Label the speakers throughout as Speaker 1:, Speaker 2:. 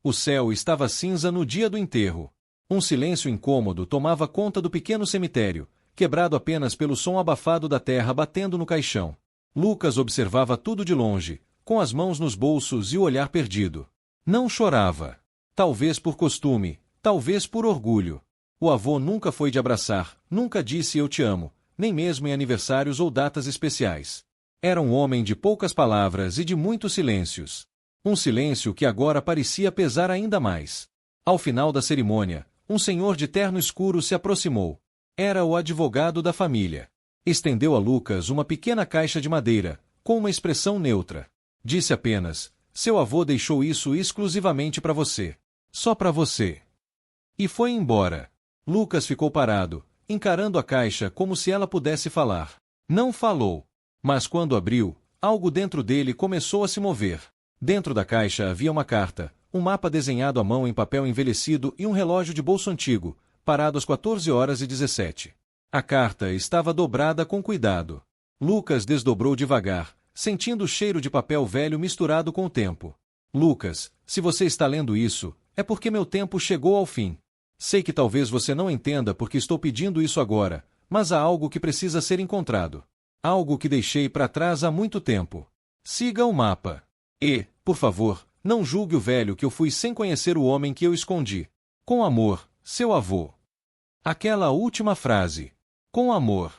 Speaker 1: O céu estava cinza no dia do enterro. Um silêncio incômodo tomava conta do pequeno cemitério, quebrado apenas pelo som abafado da terra batendo no caixão. Lucas observava tudo de longe, com as mãos nos bolsos e o olhar perdido. Não chorava. Talvez por costume, talvez por orgulho. O avô nunca foi de abraçar, nunca disse eu te amo, nem mesmo em aniversários ou datas especiais. Era um homem de poucas palavras e de muitos silêncios. Um silêncio que agora parecia pesar ainda mais. Ao final da cerimônia, um senhor de terno escuro se aproximou. Era o advogado da família. Estendeu a Lucas uma pequena caixa de madeira, com uma expressão neutra. Disse apenas: seu avô deixou isso exclusivamente para você. Só para você. E foi embora. Lucas ficou parado, encarando a caixa como se ela pudesse falar. Não falou. Mas quando abriu, algo dentro dele começou a se mover. Dentro da caixa havia uma carta, um mapa desenhado à mão em papel envelhecido e um relógio de bolso antigo, parado às 14h17. A carta estava dobrada com cuidado. Lucas desdobrou devagar, sentindo o cheiro de papel velho misturado com o tempo. Lucas, se você está lendo isso, é porque meu tempo chegou ao fim. Sei que talvez você não entenda porque estou pedindo isso agora, mas há algo que precisa ser encontrado. Algo que deixei para trás há muito tempo. Siga o mapa. E, por favor, não julgue o velho que eu fui sem conhecer o homem que eu escondi. Com amor, seu avô. Aquela última frase. Com amor.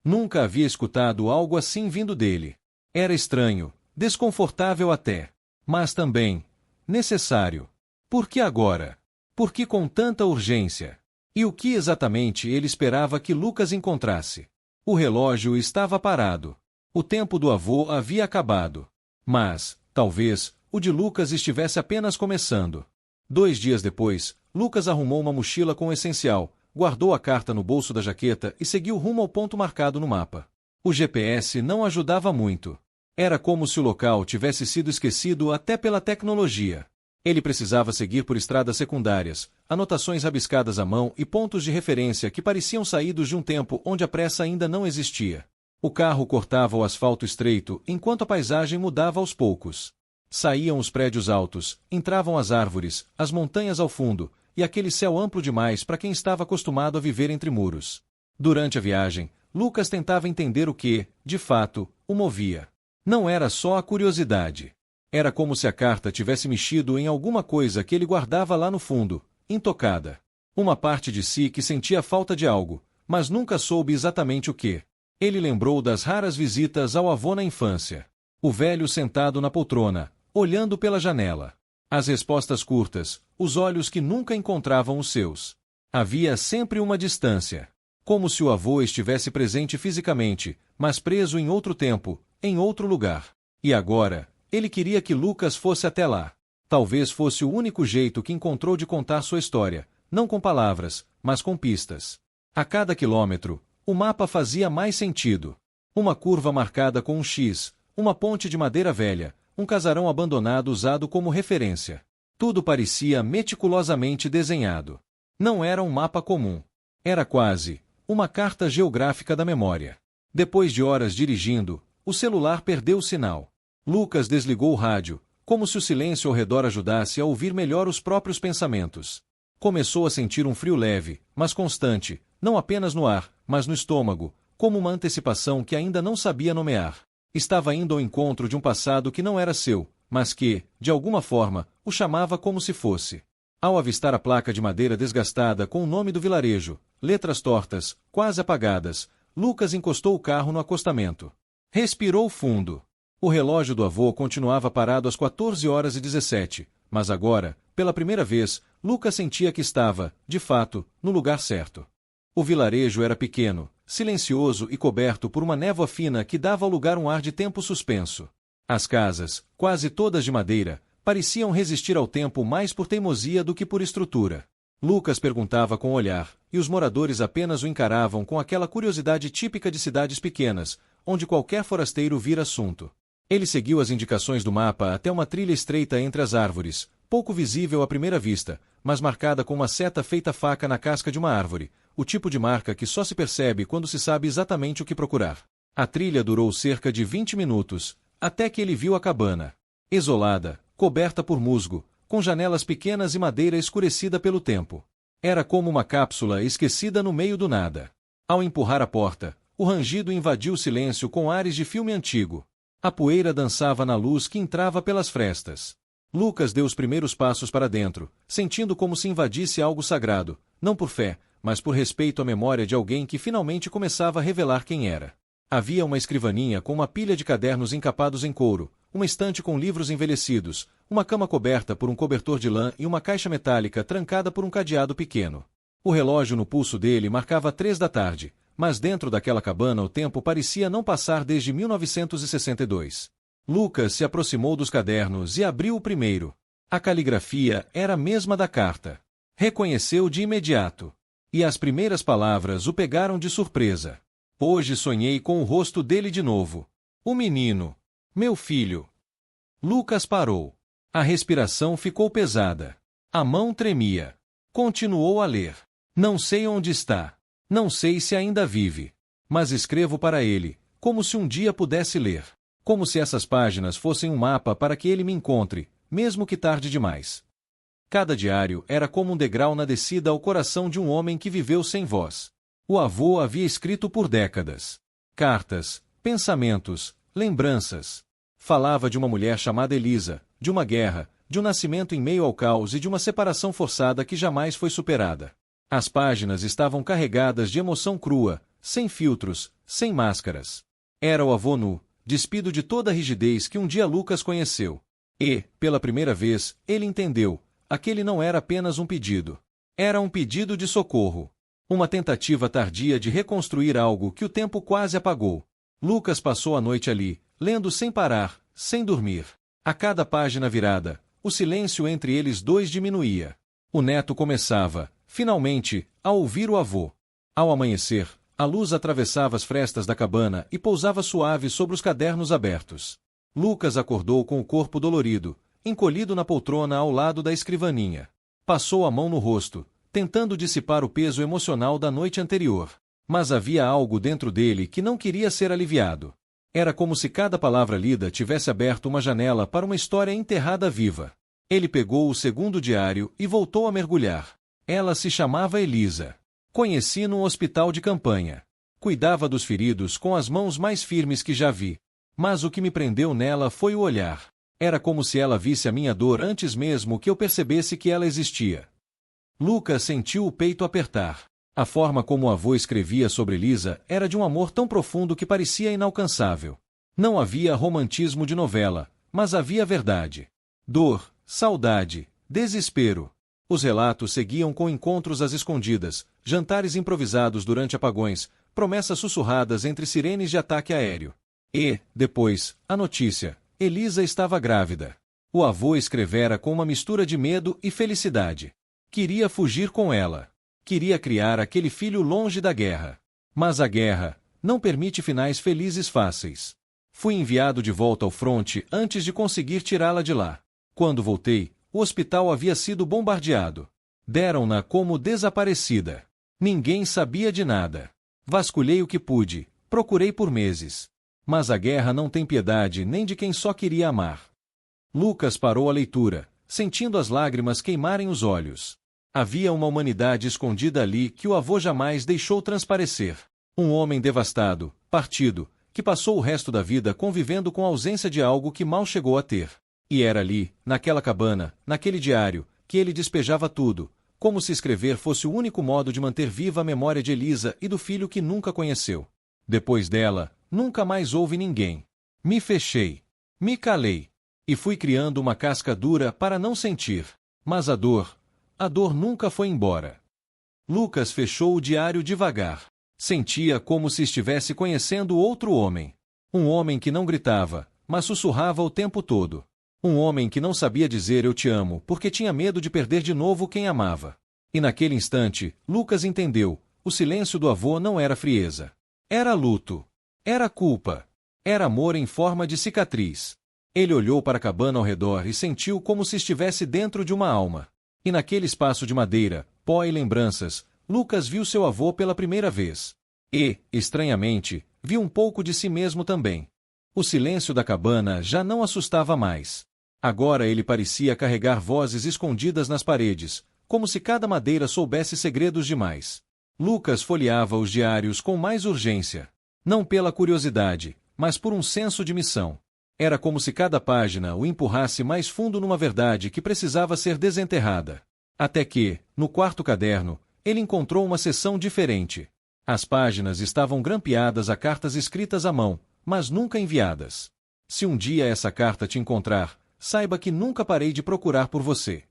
Speaker 1: Nunca havia escutado algo assim vindo dele. Era estranho, desconfortável até. Mas também necessário. Por que agora? Por que com tanta urgência? E o que exatamente ele esperava que Lucas encontrasse? O relógio estava parado. O tempo do avô havia acabado. Mas, talvez, o de Lucas estivesse apenas começando. 2 dias depois, Lucas arrumou uma mochila com o essencial, guardou a carta no bolso da jaqueta e seguiu rumo ao ponto marcado no mapa. O GPS não ajudava muito. Era como se o local tivesse sido esquecido até pela tecnologia. Ele precisava seguir por estradas secundárias, anotações rabiscadas à mão e pontos de referência que pareciam saídos de um tempo onde a pressa ainda não existia. O carro cortava o asfalto estreito enquanto a paisagem mudava aos poucos. Saíam os prédios altos, entravam as árvores, as montanhas ao fundo, e aquele céu amplo demais para quem estava acostumado a viver entre muros. Durante a viagem, Lucas tentava entender o que, de fato, o movia. Não era só a curiosidade. Era como se a carta tivesse mexido em alguma coisa que ele guardava lá no fundo, intocada. Uma parte de si que sentia falta de algo, mas nunca soube exatamente o que. Ele lembrou das raras visitas ao avô na infância. O velho sentado na poltrona, olhando pela janela. As respostas curtas, os olhos que nunca encontravam os seus. Havia sempre uma distância. Como se o avô estivesse presente fisicamente, mas preso em outro tempo, em outro lugar. E agora, ele queria que Lucas fosse até lá. Talvez fosse o único jeito que encontrou de contar sua história, não com palavras, mas com pistas. A cada quilômetro, o mapa fazia mais sentido. Uma curva marcada com um X, uma ponte de madeira velha, um casarão abandonado usado como referência. Tudo parecia meticulosamente desenhado. Não era um mapa comum. Era quase uma carta geográfica da memória. Depois de horas dirigindo, o celular perdeu o sinal. Lucas desligou o rádio, como se o silêncio ao redor ajudasse a ouvir melhor os próprios pensamentos. Começou a sentir um frio leve, mas constante, não apenas no ar, mas no estômago, como uma antecipação que ainda não sabia nomear. Estava indo ao encontro de um passado que não era seu, mas que, de alguma forma, o chamava como se fosse. Ao avistar a placa de madeira desgastada com o nome do vilarejo, letras tortas, quase apagadas, Lucas encostou o carro no acostamento. Respirou fundo. O relógio do avô continuava parado às 14h17, mas agora, pela primeira vez, Lucas sentia que estava, de fato, no lugar certo. O vilarejo era pequeno, silencioso e coberto por uma névoa fina que dava ao lugar um ar de tempo suspenso. As casas, quase todas de madeira, pareciam resistir ao tempo mais por teimosia do que por estrutura. Lucas perguntava com o olhar, e os moradores apenas o encaravam com aquela curiosidade típica de cidades pequenas, onde qualquer forasteiro vira assunto. Ele seguiu as indicações do mapa até uma trilha estreita entre as árvores, pouco visível à primeira vista, mas marcada com uma seta feita faca na casca de uma árvore, o tipo de marca que só se percebe quando se sabe exatamente o que procurar. A trilha durou cerca de 20 minutos, até que ele viu a cabana. Isolada, coberta por musgo, com janelas pequenas e madeira escurecida pelo tempo. Era como uma cápsula esquecida no meio do nada. Ao empurrar a porta, o rangido invadiu o silêncio com ares de filme antigo. A poeira dançava na luz que entrava pelas frestas. Lucas deu os primeiros passos para dentro, sentindo como se invadisse algo sagrado, não por fé, mas por respeito à memória de alguém que finalmente começava a revelar quem era. Havia uma escrivaninha com uma pilha de cadernos encapados em couro, uma estante com livros envelhecidos, uma cama coberta por um cobertor de lã e uma caixa metálica trancada por um cadeado pequeno. O relógio no pulso dele marcava 3 da tarde, mas dentro daquela cabana o tempo parecia não passar desde 1962. Lucas se aproximou dos cadernos e abriu o primeiro. A caligrafia era a mesma da carta. Reconheceu de imediato. E as primeiras palavras o pegaram de surpresa. Hoje sonhei com o rosto dele de novo. O menino. Meu filho. Lucas parou. A respiração ficou pesada. A mão tremia. Continuou a ler. Não sei onde está. Não sei se ainda vive. Mas escrevo para ele, como se um dia pudesse ler. Como se essas páginas fossem um mapa para que ele me encontre, mesmo que tarde demais. Cada diário era como um degrau na descida ao coração de um homem que viveu sem voz. O avô havia escrito por décadas. Cartas, pensamentos, lembranças. Falava de uma mulher chamada Elisa, de uma guerra, de um nascimento em meio ao caos e de uma separação forçada que jamais foi superada. As páginas estavam carregadas de emoção crua, sem filtros, sem máscaras. Era o avô nu, despido de toda a rigidez que um dia Lucas conheceu. E, pela primeira vez, ele entendeu. Aquele não era apenas um pedido. Era um pedido de socorro. Uma tentativa tardia de reconstruir algo que o tempo quase apagou. Lucas passou a noite ali, lendo sem parar, sem dormir. A cada página virada, o silêncio entre eles dois diminuía. O neto começava, finalmente, a ouvir o avô. Ao amanhecer, a luz atravessava as frestas da cabana e pousava suave sobre os cadernos abertos. Lucas acordou com o corpo dolorido, encolhido na poltrona ao lado da escrivaninha. Passou a mão no rosto, tentando dissipar o peso emocional da noite anterior. Mas havia algo dentro dele que não queria ser aliviado. Era como se cada palavra lida tivesse aberto uma janela para uma história enterrada viva. Ele pegou o segundo diário e voltou a mergulhar. Ela se chamava Elisa. Conheci num hospital de campanha. Cuidava dos feridos com as mãos mais firmes que já vi. Mas o que me prendeu nela foi o olhar. Era como se ela visse a minha dor antes mesmo que eu percebesse que ela existia. Lucas sentiu o peito apertar. A forma como o avô escrevia sobre Elisa era de um amor tão profundo que parecia inalcançável. Não havia romantismo de novela, mas havia verdade. Dor, saudade, desespero. Os relatos seguiam com encontros às escondidas, jantares improvisados durante apagões, promessas sussurradas entre sirenes de ataque aéreo. E, depois, a notícia: Elisa estava grávida. O avô escrevera com uma mistura de medo e felicidade. Queria fugir com ela. Queria criar aquele filho longe da guerra. Mas a guerra não permite finais felizes fáceis. Fui enviado de volta ao fronte antes de conseguir tirá-la de lá. Quando voltei, o hospital havia sido bombardeado. Deram-na como desaparecida. Ninguém sabia de nada. Vasculhei o que pude, procurei por meses. Mas a guerra não tem piedade nem de quem só queria amar. Lucas parou a leitura, sentindo as lágrimas queimarem os olhos. Havia uma humanidade escondida ali que o avô jamais deixou transparecer. Um homem devastado, partido, que passou o resto da vida convivendo com a ausência de algo que mal chegou a ter. E era ali, naquela cabana, naquele diário, que ele despejava tudo, como se escrever fosse o único modo de manter viva a memória de Elisa e do filho que nunca conheceu. Depois dela, nunca mais houve ninguém. Me fechei. Me calei. E fui criando uma casca dura para não sentir. Mas a dor nunca foi embora. Lucas fechou o diário devagar. Sentia como se estivesse conhecendo outro homem. Um homem que não gritava, mas sussurrava o tempo todo. Um homem que não sabia dizer eu te amo porque tinha medo de perder de novo quem amava. E naquele instante, Lucas entendeu, o silêncio do avô não era frieza. Era luto. Era culpa. Era amor em forma de cicatriz. Ele olhou para a cabana ao redor e sentiu como se estivesse dentro de uma alma. E naquele espaço de madeira, pó e lembranças, Lucas viu seu avô pela primeira vez. E, estranhamente, viu um pouco de si mesmo também. O silêncio da cabana já não assustava mais. Agora ele parecia carregar vozes escondidas nas paredes, como se cada madeira soubesse segredos demais. Lucas folheava os diários com mais urgência. Não pela curiosidade, mas por um senso de missão. Era como se cada página o empurrasse mais fundo numa verdade que precisava ser desenterrada. Até que, no quarto caderno, ele encontrou uma seção diferente. As páginas estavam grampeadas a cartas escritas à mão, mas nunca enviadas. Se um dia essa carta te encontrar, saiba que nunca parei de procurar por você.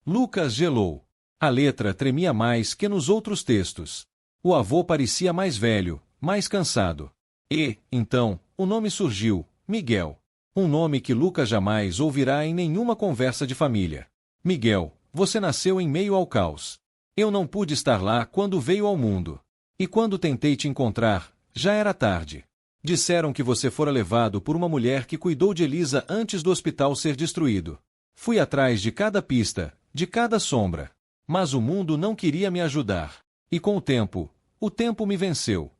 Speaker 1: Lucas gelou. A letra tremia mais que nos outros textos. O avô parecia mais velho, mais cansado. E, então, o nome surgiu, Miguel. Um nome que Lucas jamais ouvirá em nenhuma conversa de família. Miguel, você nasceu em meio ao caos. Eu não pude estar lá quando veio ao mundo. E quando tentei te encontrar, já era tarde. Disseram que você fora levado por uma mulher que cuidou de Elisa antes do hospital ser destruído. Fui atrás de cada pista, de cada sombra. Mas o mundo não queria me ajudar. E com o tempo me venceu.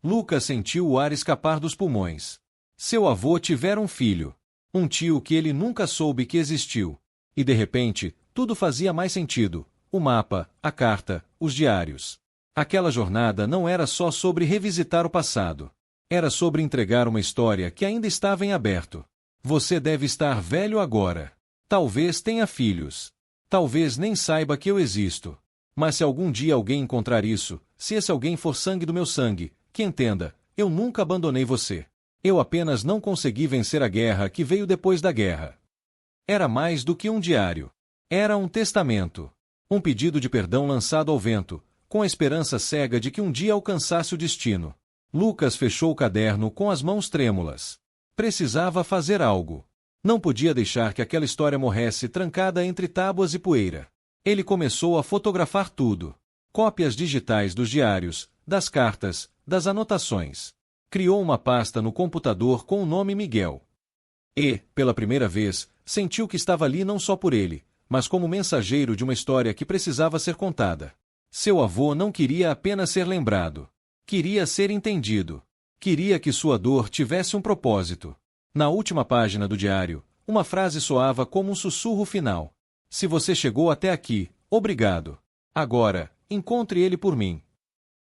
Speaker 1: Lucas sentiu o ar escapar dos pulmões. Seu avô tivera um filho. Um tio que ele nunca soube que existiu. E de repente, tudo fazia mais sentido. O mapa, a carta, os diários. Aquela jornada não era só sobre revisitar o passado. Era sobre entregar uma história que ainda estava em aberto. Você deve estar velho agora. Talvez tenha filhos. Talvez nem saiba que eu existo. Mas se algum dia alguém encontrar isso, se esse alguém for sangue do meu sangue, que entenda, eu nunca abandonei você. Eu apenas não consegui vencer a guerra que veio depois da guerra. Era mais do que um diário. Era um testamento. Um pedido de perdão lançado ao vento, com a esperança cega de que um dia alcançasse o destino. Lucas fechou o caderno com as mãos trêmulas. Precisava fazer algo. Não podia deixar que aquela história morresse trancada entre tábuas e poeira. Ele começou a fotografar tudo. Cópias digitais dos diários, das cartas, das anotações. Criou uma pasta no computador com o nome Miguel. E, pela primeira vez, sentiu que estava ali não só por ele, mas como mensageiro de uma história que precisava ser contada. Seu avô não queria apenas ser lembrado. Queria ser entendido. Queria que sua dor tivesse um propósito. Na última página do diário, uma frase soava como um sussurro final. Se você chegou até aqui, obrigado. Agora, encontre ele por mim.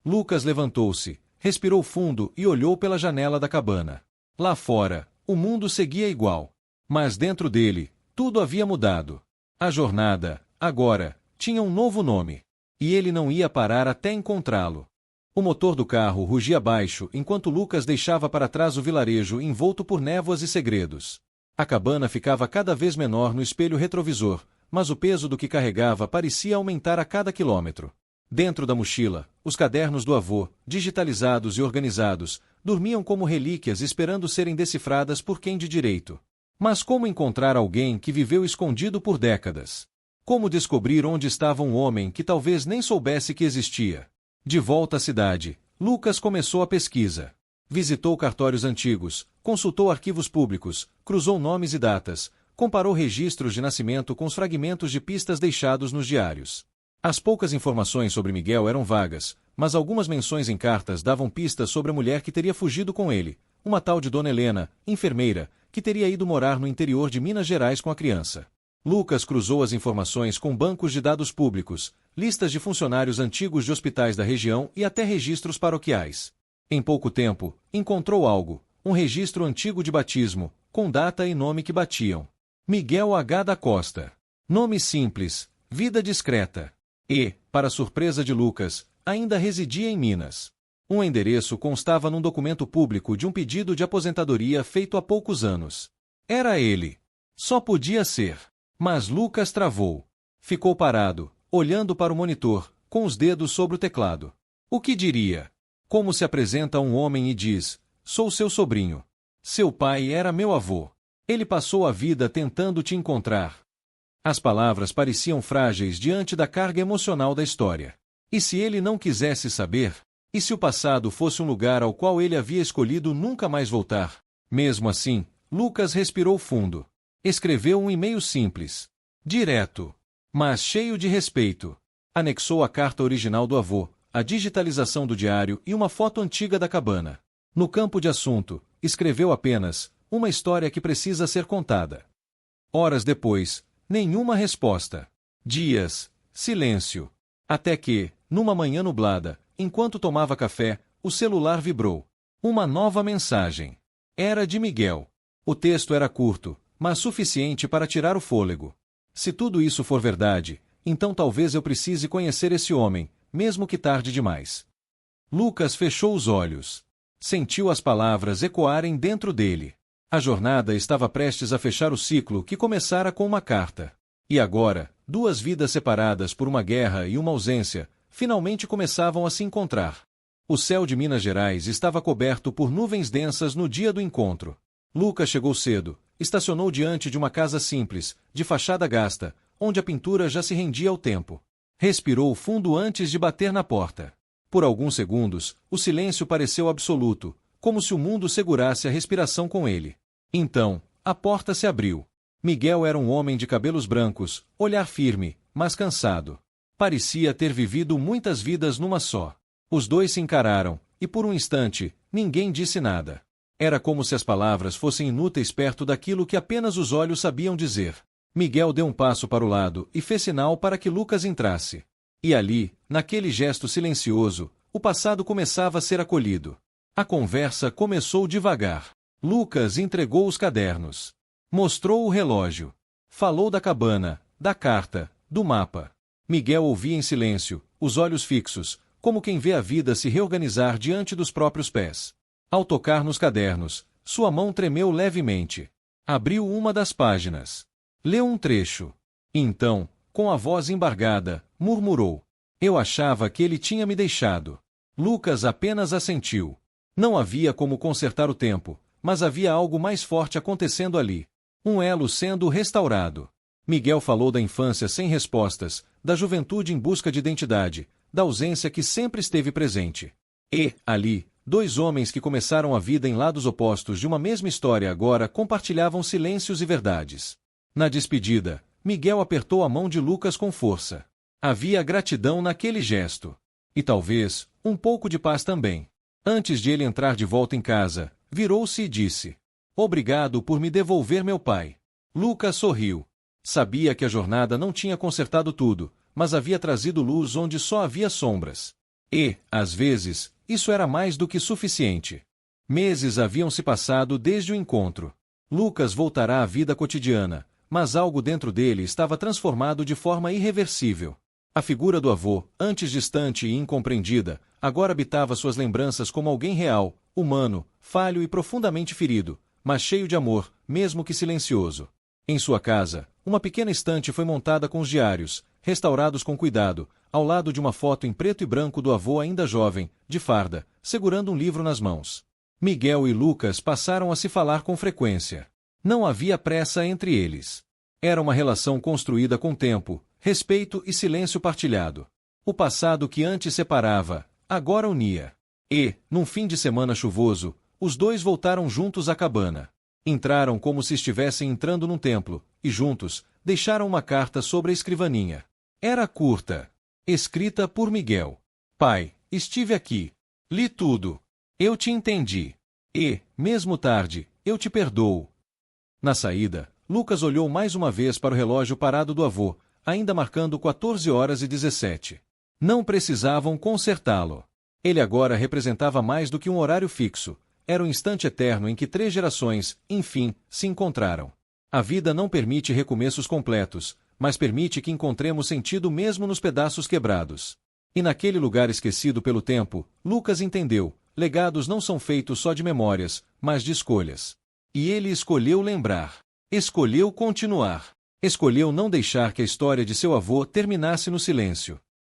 Speaker 1: Lucas levantou-se, respirou fundo e olhou pela janela da cabana. Lá fora, o mundo seguia igual. Mas dentro dele, tudo havia mudado. A jornada, agora, tinha um novo nome. E ele não ia parar até encontrá-lo. O motor do carro rugia baixo enquanto Lucas deixava para trás o vilarejo envolto por névoas e segredos. A cabana ficava cada vez menor no espelho retrovisor, mas o peso do que carregava parecia aumentar a cada quilômetro. Dentro da mochila, os cadernos do avô, digitalizados e organizados, dormiam como relíquias esperando serem decifradas por quem de direito. Mas como encontrar alguém que viveu escondido por décadas? Como descobrir onde estava um homem que talvez nem soubesse que existia? De volta à cidade, Lucas começou a pesquisa. Visitou cartórios antigos, consultou arquivos públicos, cruzou nomes e datas, comparou registros de nascimento com os fragmentos de pistas deixados nos diários. As poucas informações sobre Miguel eram vagas, mas algumas menções em cartas davam pistas sobre a mulher que teria fugido com ele, uma tal de Dona Helena, enfermeira, que teria ido morar no interior de Minas Gerais com a criança. Lucas cruzou as informações com bancos de dados públicos, listas de funcionários antigos de hospitais da região e até registros paroquiais. Em pouco tempo, encontrou algo, um registro antigo de batismo, com data e nome que batiam. Miguel H. da Costa. Nome simples, vida discreta. E, para surpresa de Lucas, ainda residia em Minas. Um endereço constava num documento público de um pedido de aposentadoria feito há poucos anos. Era ele. Só podia ser. Mas Lucas travou. Ficou parado, olhando para o monitor, com os dedos sobre o teclado. O que diria? Como se apresenta um homem e diz: sou seu sobrinho. Seu pai era meu avô. Ele passou a vida tentando te encontrar. As palavras pareciam frágeis diante da carga emocional da história. E se ele não quisesse saber? E se o passado fosse um lugar ao qual ele havia escolhido nunca mais voltar? Mesmo assim, Lucas respirou fundo. Escreveu um e-mail simples, direto, mas cheio de respeito. Anexou a carta original do avô, a digitalização do diário e uma foto antiga da cabana. No campo de assunto, escreveu apenas: uma história que precisa ser contada. Horas depois, nenhuma resposta. Dias, silêncio. Até que, numa manhã nublada, enquanto tomava café, o celular vibrou. Uma nova mensagem. Era de Miguel. O texto era curto, mas suficiente para tirar o fôlego. Se tudo isso for verdade, então talvez eu precise conhecer esse homem, mesmo que tarde demais. Lucas fechou os olhos. Sentiu as palavras ecoarem dentro dele. A jornada estava prestes a fechar o ciclo que começara com uma carta. E agora, duas vidas separadas por uma guerra e uma ausência, finalmente começavam a se encontrar. O céu de Minas Gerais estava coberto por nuvens densas no dia do encontro. Lucas chegou cedo, estacionou diante de uma casa simples, de fachada gasta, onde a pintura já se rendia ao tempo. Respirou fundo antes de bater na porta. Por alguns segundos, o silêncio pareceu absoluto, como se o mundo segurasse a respiração com ele. Então, a porta se abriu. Miguel era um homem de cabelos brancos, olhar firme, mas cansado. Parecia ter vivido muitas vidas numa só. Os dois se encararam, e por um instante, ninguém disse nada. Era como se as palavras fossem inúteis perto daquilo que apenas os olhos sabiam dizer. Miguel deu um passo para o lado e fez sinal para que Lucas entrasse. E ali, naquele gesto silencioso, o passado começava a ser acolhido. A conversa começou devagar. Lucas entregou os cadernos. Mostrou o relógio. Falou da cabana, da carta, do mapa. Miguel ouvia em silêncio, os olhos fixos, como quem vê a vida se reorganizar diante dos próprios pés. Ao tocar nos cadernos, sua mão tremeu levemente. Abriu uma das páginas. Leu um trecho. Então, com a voz embargada, murmurou: "Eu achava que ele tinha me deixado." Lucas apenas assentiu. Não havia como consertar o tempo, mas havia algo mais forte acontecendo ali. Um elo sendo restaurado. Miguel falou da infância sem respostas, da juventude em busca de identidade, da ausência que sempre esteve presente. E, ali, dois homens que começaram a vida em lados opostos de uma mesma história agora compartilhavam silêncios e verdades. Na despedida, Miguel apertou a mão de Lucas com força. Havia gratidão naquele gesto. E talvez, um pouco de paz também. Antes de ele entrar de volta em casa, virou-se e disse: "Obrigado por me devolver meu pai." Lucas sorriu. Sabia que a jornada não tinha consertado tudo, mas havia trazido luz onde só havia sombras. E, às vezes, isso era mais do que suficiente. Meses haviam se passado desde o encontro. Lucas voltará à vida cotidiana, mas algo dentro dele estava transformado de forma irreversível. A figura do avô, antes distante e incompreendida, agora habitava suas lembranças como alguém real, humano, falho e profundamente ferido, mas cheio de amor, mesmo que silencioso. Em sua casa, uma pequena estante foi montada com os diários, restaurados com cuidado, ao lado de uma foto em preto e branco do avô ainda jovem, de farda, segurando um livro nas mãos. Miguel e Lucas passaram a se falar com frequência. Não havia pressa entre eles. Era uma relação construída com tempo, respeito e silêncio partilhado. O passado que antes separava, agora unia. E, num fim de semana chuvoso, os dois voltaram juntos à cabana. Entraram como se estivessem entrando num templo, e juntos, deixaram uma carta sobre a escrivaninha. Era curta. Escrita por Miguel. "Pai, estive aqui. Li tudo. Eu te entendi. E, mesmo tarde, eu te perdoo." Na saída, Lucas olhou mais uma vez para o relógio parado do avô, ainda marcando 14h17. Não precisavam consertá-lo. Ele agora representava mais do que um horário fixo. Era o instante eterno em que 3 gerações, enfim, se encontraram. A vida não permite recomeços completos, mas permite que encontremos sentido mesmo nos pedaços quebrados. E naquele lugar esquecido pelo tempo, Lucas entendeu: legados não são feitos só de memórias, mas de escolhas. E ele escolheu lembrar. Escolheu continuar. Escolheu não deixar que a história de seu avô terminasse no silêncio.